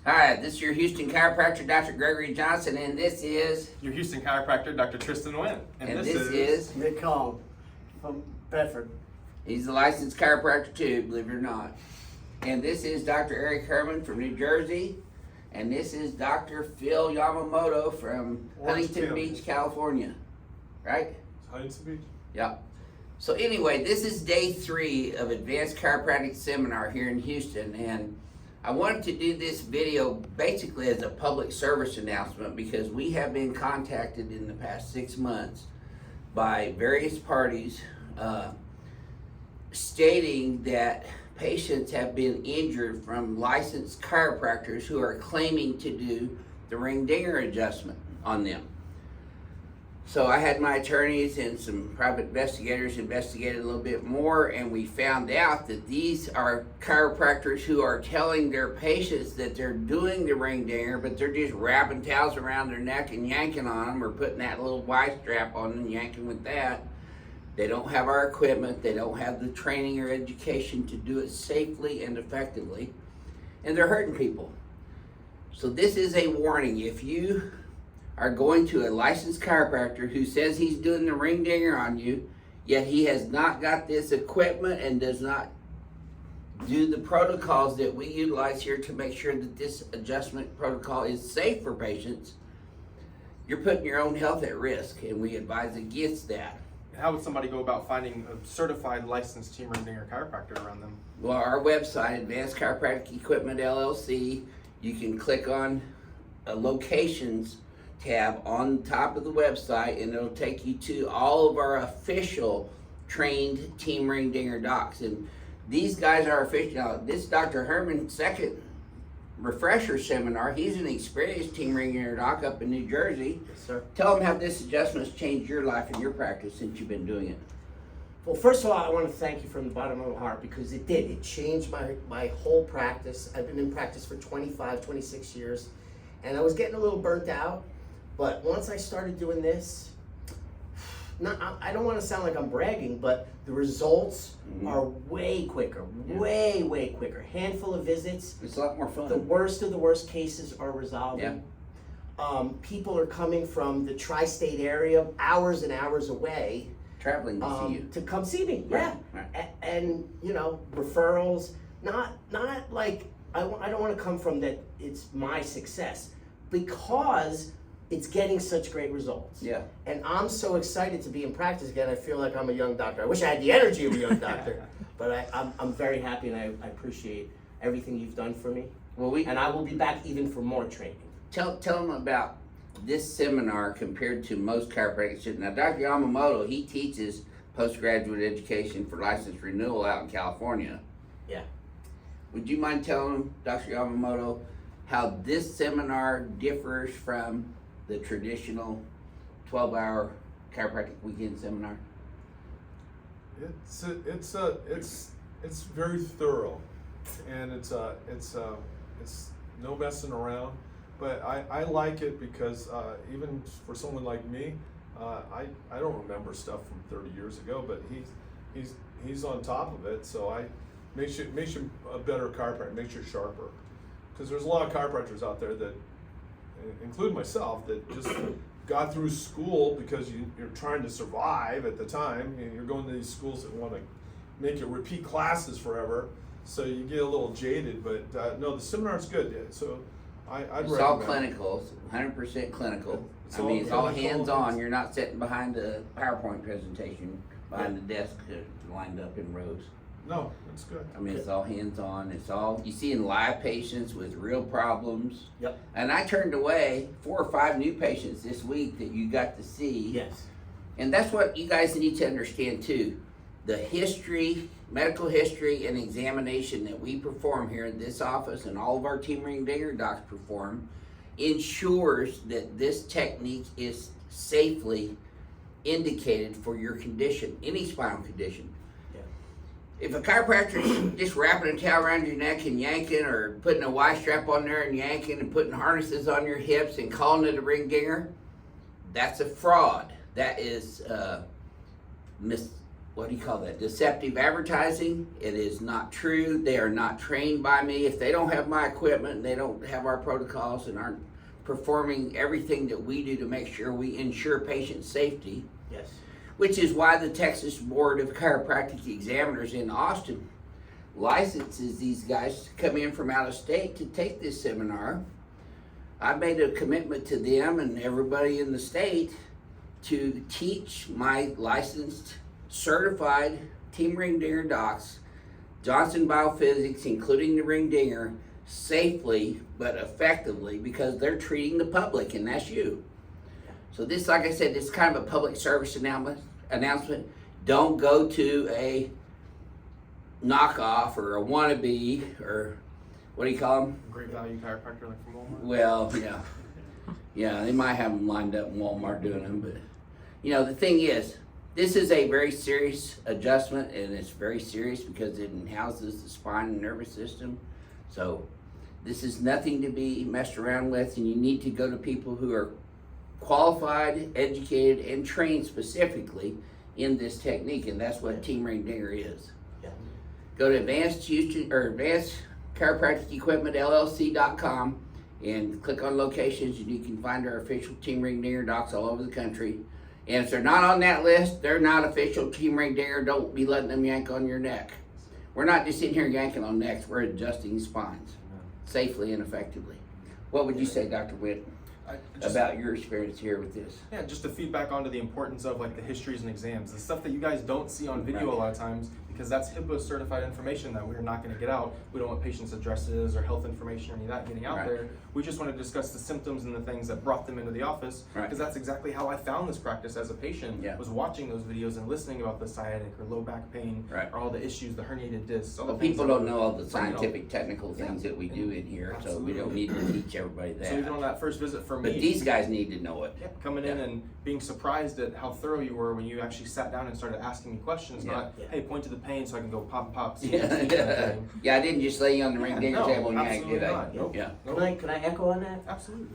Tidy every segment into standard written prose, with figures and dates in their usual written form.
Hi, this is your Houston chiropractor, Dr. Gregory Johnson, and this is Your Houston chiropractor, Dr. Tristan Wendt. and this is Nick Cohn from Bedford. he's a licensed chiropractor too, believe it or not. And this is Dr. Eric Herman from New Jersey, and this is Dr. Phil Yamamoto from Orange Huntington County. Beach, California. Right? Huntington Beach. Yeah. So anyway, this is day 3 of Advanced Chiropractic Seminar here in Houston, and I wanted to do this video basically as a public service announcement because we have been contacted in the past 6 months by various parties stating that patients have been injured from licensed chiropractors who are claiming to do the ring dinger adjustment on them. So I had my attorneys and some private investigators investigate a little bit more, and we found out that these are chiropractors who are telling their patients that they're doing the ring dinger, but they're just wrapping towels around their neck and yanking on them, or putting that little Y strap on and yanking with that. They don't have our equipment, they don't have the training or education to do it safely and effectively, and they're hurting people. So this is a warning. If you are going to a licensed chiropractor who says he's doing the ring dinger on you, yet he has not got this equipment and does not do the protocols that we utilize here to make sure that this adjustment protocol is safe for patients, you're putting your own health at risk, and we advise against that. How would somebody go about finding a certified licensed team ring dinger chiropractor around them? Well, our website, Advanced Chiropractic Equipment LLC, you can click on a locations tab on top of the website, and it'll take you to all of our official trained team ring dinger docs. And these guys are official. Now, this is Dr. Herman's second refresher seminar. He's an experienced team ring dinger doc up in New Jersey. Yes, sir. Tell them how this adjustment's changed your life and your practice since you've been doing it. Well, first of all, I want to thank you from the bottom of my heart because it did. It changed my whole practice. I've been in practice for 25, 26 years, and I was getting a little burnt out. But once I started doing this, I don't want to sound like I'm bragging, but the results are way quicker, way quicker. Handful of visits. It's a lot more fun. The worst of the worst cases are resolving. Yeah. People are coming from the tri-state area, hours and hours away, Traveling to see you. to come see me. Right, Yeah, right. and you know, referrals. Not like I don't want to come from that. It's my success because it's getting such great results. Yeah. And I'm so excited to be in practice again. I feel like I'm a young doctor. I wish I had the energy of a young doctor, but I'm very happy, and I appreciate everything you've done for me. Well, And I will be back even for more training. Tell them about this seminar compared to most chiropractic. Now, Dr. Yamamoto, he teaches postgraduate education for license renewal out in California. Yeah. Would you mind telling them, Dr. Yamamoto, how this seminar differs from the traditional 12-hour chiropractic weekend seminar? It's very thorough, and it's no messing around. But I like it because even for someone like me, I don't remember stuff from 30 years ago, but he's on top of it. So I makes you a better chiropractor, makes you sharper. Because there's a lot of chiropractors out there that, including myself, that just got through school because you're trying to survive at the time, and you're going to these schools that want to make you repeat classes forever, so you get a little jaded. But no, the seminar's good. Yeah, so I'd It's all recommend it. clinical, 100% clinical. It's I mean, it's all clinical. hands-on. You're not sitting behind a PowerPoint presentation, behind the desk lined up in rows. No, it's good. I mean, it's all hands-on. It's all, you see in live patients with real problems. Yep. And I turned away 4 or 5 new patients this week that you got to see. Yes. And that's what you guys need to understand too. The history, medical history and examination that we perform here in this office and all of our team ring dinger docs perform ensures that this technique is safely indicated for your condition, any spinal condition. If a chiropractor is just wrapping a towel around your neck and yanking, or putting a Y strap on there and yanking, and putting harnesses on your hips and calling it a ring dinger, that's a fraud. That is what do you call that? Deceptive advertising. It is not true. They are not trained by me. If they don't have my equipment and they don't have our protocols and aren't performing everything that we do to make sure we ensure patient safety, Yes. which is why the Texas Board of Chiropractic Examiners in Austin licenses these guys to come in from out of state to take this seminar. I made a commitment to them and everybody in the state to teach my licensed, certified team ring dinger docs, Johnson BioPhysics, including the ring dinger, safely but effectively, because they're treating the public, and that's you. So this, like I said, this is kind of a public service announcement. Don't go to a knockoff or a wannabe, or what do you call them? Great value chiropractor like from Walmart. Well, yeah, they might have them lined up in Walmart doing them, but the thing is, this is a very serious adjustment, and it's very serious because it houses the spine and nervous system. So this is nothing to be messed around with, and you need to go to people who are qualified, educated, and trained specifically in this technique, and that's what Team Ring Dinger is. Yeah. Go to Advanced Chiropractic Equipment LLC.com and click on locations, and you can find our official Team Ring Dinger docs all over the country. And if they're not on that list, they're not official Team Ring Dinger. Don't be letting them yank on your neck. We're not just sitting here yanking on necks, we're adjusting spines safely and effectively. What would you say, Dr. Wendt, about your experience here with this? Yeah, just to feedback onto the importance of like the histories and exams, the stuff that you guys don't see on video a lot of times, because that's HIPAA certified information that we're not going to get out. We don't want patients' addresses or health information or any of that getting out there. We just want to discuss the symptoms and the things that brought them into the office, because that's exactly how I found this practice as a patient, was watching those videos and listening about the sciatic or low back pain or all the issues, the herniated discs. Well, people don't know all the scientific, technical things that we do in here, so we don't need to teach everybody that. So even on that first visit for me, but these guys need to know it. Coming in and being surprised at how thorough you were when you actually sat down and started asking me questions, not, hey, point to the pain so I can go pop, pop. Yeah, I didn't just lay you on the ring dinger table and yank, did I? Nope. Yeah. Can I echo on that? Absolutely.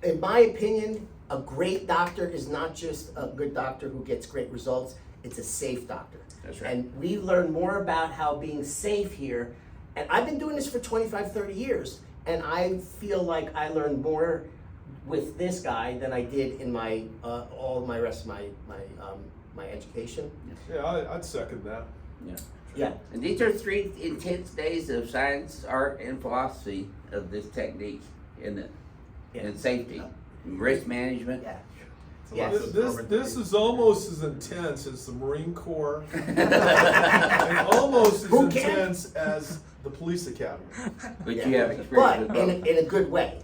In my opinion, a great doctor is not just a good doctor who gets great results, it's a safe doctor. That's right. And we learn more about how being safe here, and I've been doing this for 25, 30 years, and I feel like I learned more with this guy than I did in my all my rest of my education. Yeah, I'd second that. Yeah. And these are 3 intense days of science, art, and philosophy of this technique and safety, and risk management. Yeah. Yes. This is almost as intense as the Marine Corps, and almost as intense as the police academy. But you have experience with But both. in a good way,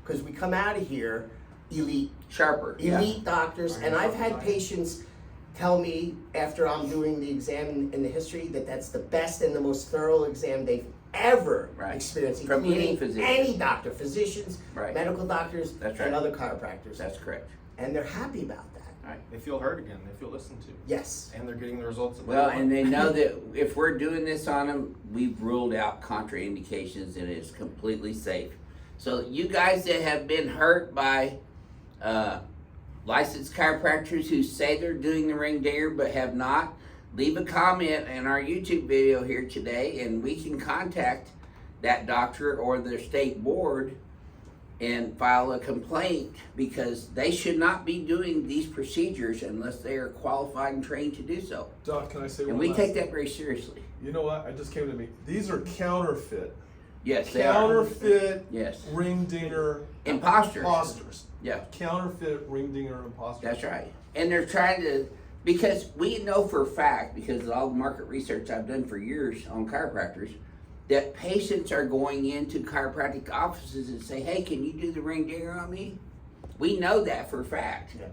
because we come out of here elite doctors, and I've had patients tell me after I'm doing the exam in the history that that's the best and the most thorough exam they've ever experienced, From including any physician. any doctor, physicians, medical doctors, That's right. and other chiropractors. That's correct. And they're happy about that. They feel heard again. They feel listened to. Yes. And they're getting the results that Well, they and want. they know that if we're doing this on them, we've ruled out contraindications and it's completely safe. So you guys that have been hurt by licensed chiropractors who say they're doing the ring dinger but have not, leave a comment in our YouTube video here today, and we can contact that doctor or their state board and file a complaint, because they should not be doing these procedures unless they are qualified and trained to do so. Doc, can I say And one we last take thing? that very seriously. You know what? It just came to me. These are counterfeit. Yes, they are. Counterfeit Yes. ring dinger Imposters. imposters. Yeah, Counterfeit ring dinger imposters. that's right. And they're trying to, because we know for a fact, because of all the market research I've done for years on chiropractors, that patients are going into chiropractic offices and say, hey, can you do the ring dinger on me? We know that for a fact. Yeah.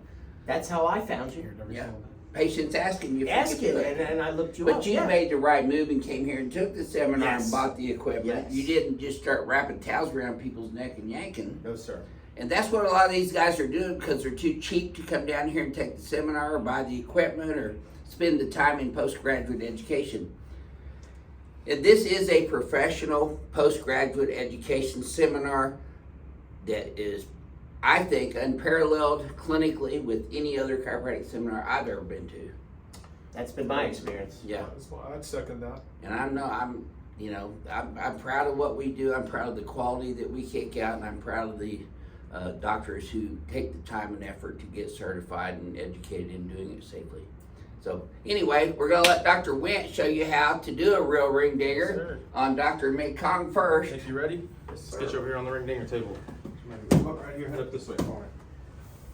That's how I found you. Yeah. Patients asking you. Ask you, and I looked you But up. you made the right move and came here and took the seminar and Yes. bought the equipment. Yes. You didn't just start wrapping towels around people's neck and yanking. No, sir. And that's what a lot of these guys are doing, because they're too cheap to come down here and take the seminar or buy the equipment or spend the time in postgraduate education. And this is a professional postgraduate education seminar that is I think, unparalleled clinically with any other chiropractic seminar I've ever been to. That's been my experience. Yeah. I'd second that. And I'm proud of what we do. I'm proud of the quality that we kick out, and I'm proud of the doctors who take the time and effort to get certified and educated in doing it safely. So anyway, we're gonna let Dr. Wendt show you how to do a real ring dinger on Dr. Mekong first. If you ready, let's get you over here on the ring dinger table. Walk right here, head up this way for me.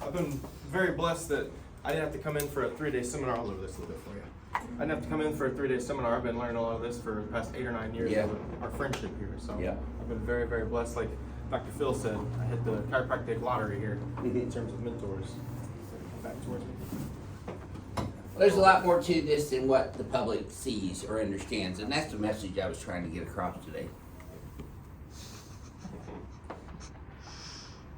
I've been very blessed that I didn't have to come in for a 3-day seminar. I'll over this a little bit for you. I didn't have to come in for a 3-day seminar. I've been learning a lot of this for the past 8 or 9 years of our friendship here. So I've been very, very blessed. Like Dr. Phil said, I hit the chiropractic lottery here in terms of mentors. Back towards me. There's a lot more to this than what the public sees or understands, and that's the message I was trying to get across today.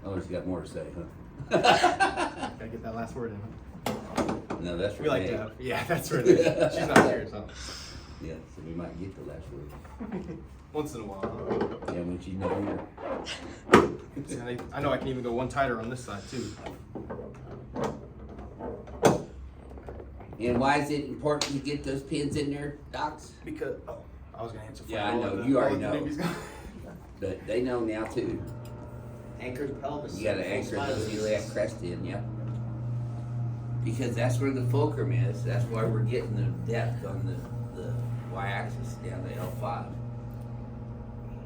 Oh, he's got more to say, huh? Gotta get that last word in. No, that's We like Renee. to have. Yeah, that's right there. She's not here, so. Yeah, so we might get the last word. Once in a while. Yeah, when she's not here. See, I know I can even go one tighter on this side too. And why is it important to get those pins in there, docs? Because I was gonna answer for Yeah, I all know. of the- You all already of the know. newbies. But they know now too. Anchor the pelvis. You gotta anchor the Spinal celiac crest in, yeah. Because that's where the fulcrum is. That's why we're getting the depth on the y-axis down to L5.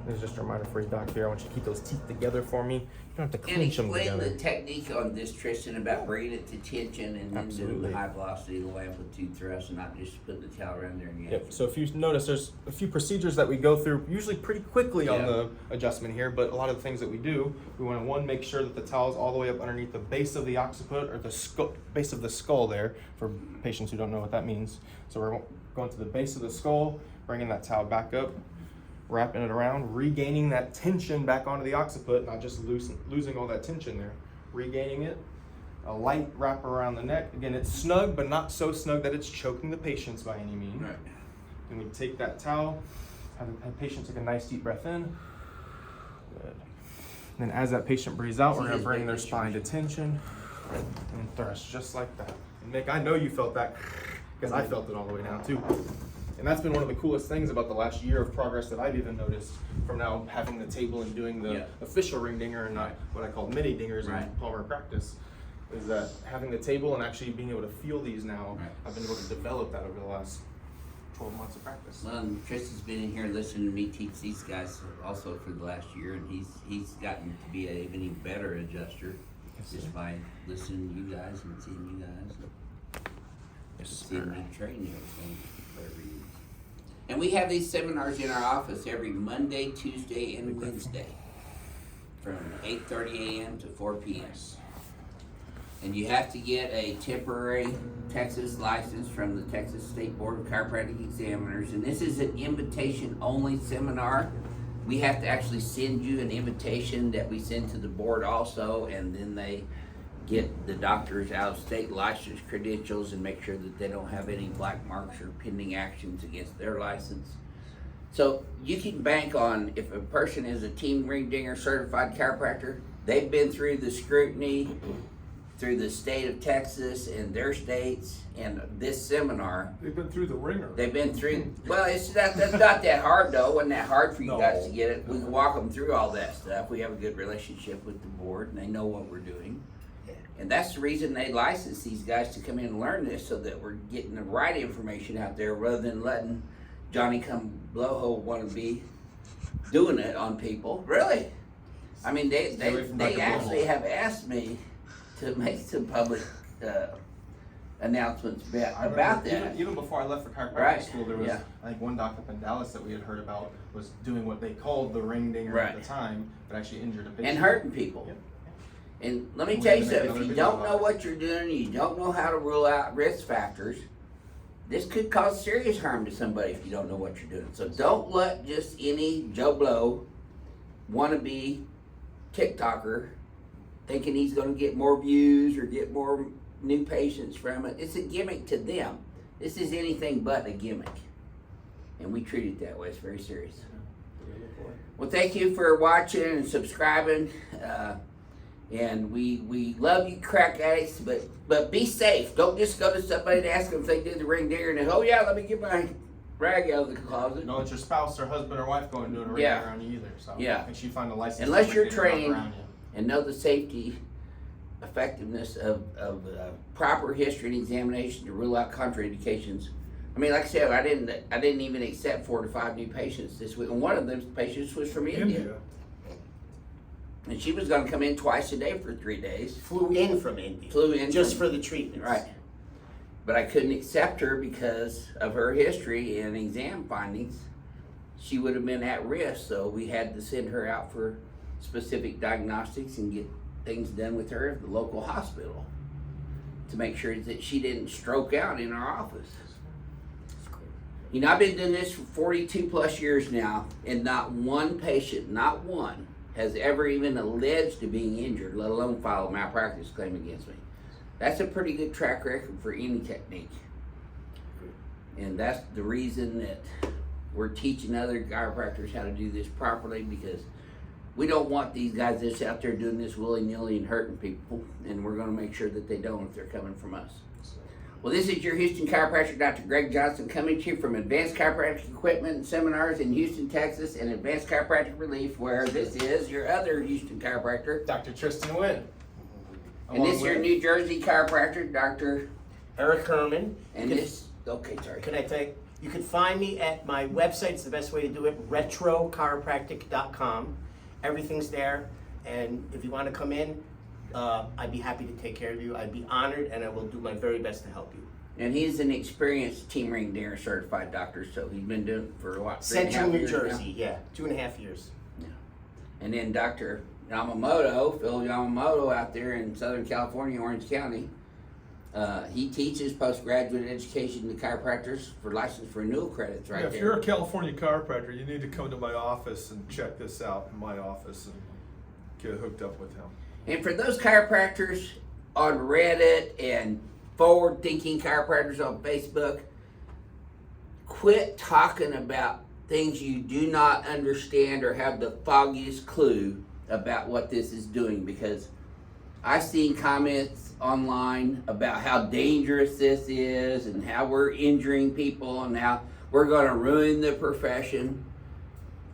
There's just a reminder for you, Doc, here. I want you to keep those teeth together for me. You don't have to And clench them explain together. the technique on this, Tristan, about bringing it to tension and then doing Absolutely. the high velocity, low amplitude thrust, and not just putting the towel around there and you Yep. So if you notice, there's a few procedures that we go through, usually pretty quickly on Yeah. the adjustment here. But a lot of the things that we do, we want to make sure that the towel's all the way up underneath the base of the occiput or the base of the skull there. For patients who don't know what that means, so we're going to the base of the skull, bringing that towel back up, wrapping it around, regaining that tension back onto the occiput, not just losing all that tension there, regaining it. A light wrap around the neck. Again, it's snug, but not so snug that it's choking the patients by any means. Right. And we take that towel, have the patient take a nice deep breath in. Good. Then as that patient breathes out, we're gonna bring their spine to tension and thrust just like that. And Nick, I know you felt that because I felt it all the way down too. And that's been one of the coolest things about the last year of progress that I've even noticed from now having the table and doing the official ring dinger and not what I call mini dingers in Palmer practice, is that having the table and actually being able to feel these now, I've been able to develop that over the last 12 months of practice. Well, and Tristan's been in here listening to me teach these guys also for the last year, and he's gotten to be an even better adjuster just by listening to you guys and seeing you guys. Seeing me train you, whatever you use. And we have these seminars in our office every Monday, Tuesday, and Wednesday from 8:30 a.m. to 4 p.m. And you have to get a temporary Texas license from the Texas State Board of Chiropractic Examiners. And this is an invitation-only seminar. We have to actually send you an invitation that we send to the board also, and then they get the doctors out-of-state license credentials and make sure that they don't have any black marks or pending actions against their license. So you can bank on, if a person is a team ring dinger certified chiropractor, they've been through the scrutiny through the state of Texas and their states and this seminar. They've been through the ringer. They've been through, well, that's not that hard though. It wasn't that hard for you guys to get it. We can walk them through all that stuff. We have a good relationship with the board and they know what we're doing. And that's the reason they license these guys to come in and learn this, so that we're getting the right information out there rather than letting Johnny come blowhole want to be doing it on people. Really? I mean, they actually have asked me to make some public announcements about that. Even before I left for chiropractic school, there was I think one doc up in Dallas that we had heard about was doing what they called the ring dinger at the time, but actually injured a patient And hurting people. Yep. And let me tell you something, if you don't know what you're doing, you don't know how to rule out risk factors, this could cause serious harm to somebody if you don't know what you're doing. So don't let just any Joe Blow wannabe TikToker thinking he's gonna get more views or get more new patients from it. It's a gimmick to them. This is anything but a gimmick. And we treat it that way, it's very serious. Well, thank you for watching and subscribing. And we love you crack addicts, but be safe. Don't just go to somebody and ask them if they did the ring digger and then, oh yeah, let me get my rag out of the closet. Don't let your spouse or husband or wife go and do it Yeah. around you either. So Yeah. make sure you find a license. Unless you're ring digger trained around you. and know the safety, effectiveness of proper history and examination to rule out contraindications. I mean, like I said, I didn't even accept 4 to 5 new patients this week, and one of those patients was from India. And she was gonna come in twice a day for 3 days. Flew in from India. Flew in just from- for the treatments. Right. But I couldn't accept her because of her history and exam findings. She would have been at risk, so we had to send her out for specific diagnostics and get things done with her at the local hospital to make sure that she didn't stroke out in our office. You know, I've been doing this for 42 plus years now, and not one patient, not one, has ever even alleged to being injured, let alone file a malpractice claim against me. That's a pretty good track record for any technique. And that's the reason that we're teaching other chiropractors how to do this properly, because we don't want these guys just out there doing this willy-nilly and hurting people, and we're gonna make sure that they don't if they're coming from us. Well, this is your Houston chiropractor, Dr. Greg Johnson, coming to you from Advanced Chiropractic Equipment and Seminars in Houston, Texas, and Advanced Chiropractic Relief, where this is your other Houston chiropractor. Dr. Tristan Wendt. And this is your New Jersey chiropractor, Dr. Eric Herman. And this, okay, sorry. Can I tell you? You can find me at my website. It's the best way to do it, retrochiropractic.com. Everything's there. And if you want to come in, I'd be happy to take care of you. I'd be honored, and I will do my very best to help you. And he's an experienced team ring dinger certified doctor, so he's been doing it for what, 3.5 Central New years now? Jersey, yeah, 2.5 years. And then Dr. Yamamoto, Phil Yamamoto out there in Southern California, Orange County, he teaches postgraduate education to chiropractors for license renewal credits right Yeah, if there. you're a California chiropractor, you need to come to my office and check this out in my office and get hooked up with him. And for those chiropractors on Reddit and forward-thinking chiropractors on Facebook, quit talking about things you do not understand or have the foggiest clue about what this is doing, because I've seen comments online about how dangerous this is and how we're injuring people and how we're going to ruin the profession.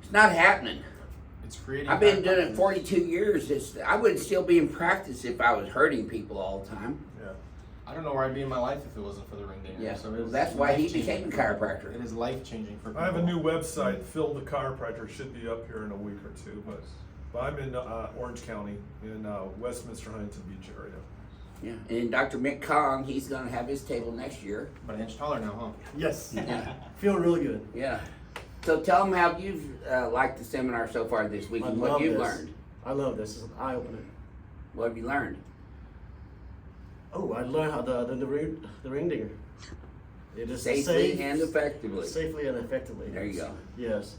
It's not happening. It's creating. I've been doing it 42 years. I would still be in practice if I was hurting people all the time. Yeah. I don't know where I'd be in my life if it wasn't for the ring dinger. Yeah, So it's that's why he life-changing became a for people. chiropractor. It is life changing for people. I have a new website, Phil the Chiropractor, should be up here in a week or two, but I'm in Orange County, in Westminster, Huntington Beach area. Yeah, and Dr. Mick Kong, he's going to have his table next year. But an inch taller now, huh? Yes. Yeah. Feel really good. Yeah. So tell them how you've liked the seminar so far this week and what you've learned. I love this. It's eye-opener. What have you learned? Oh, I learned how the ring digger. It is Safely and effectively. Safely and effectively. There you go. Yes.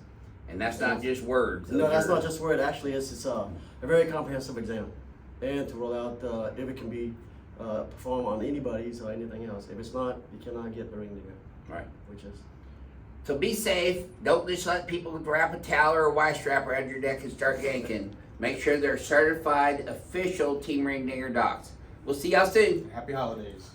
And that's not just words. No, those that's are- not just word. Actually, it's a very comprehensive exam, and to roll out if it can be performed on anybody's or anything else. If it's not, you cannot get the ring digger. Right. Which is. So be safe. Don't just let people wrap a towel or a Y strap around your neck and start yanking. Make sure they're certified official Team Ring Dinger docs. We'll see y'all soon. Happy holidays.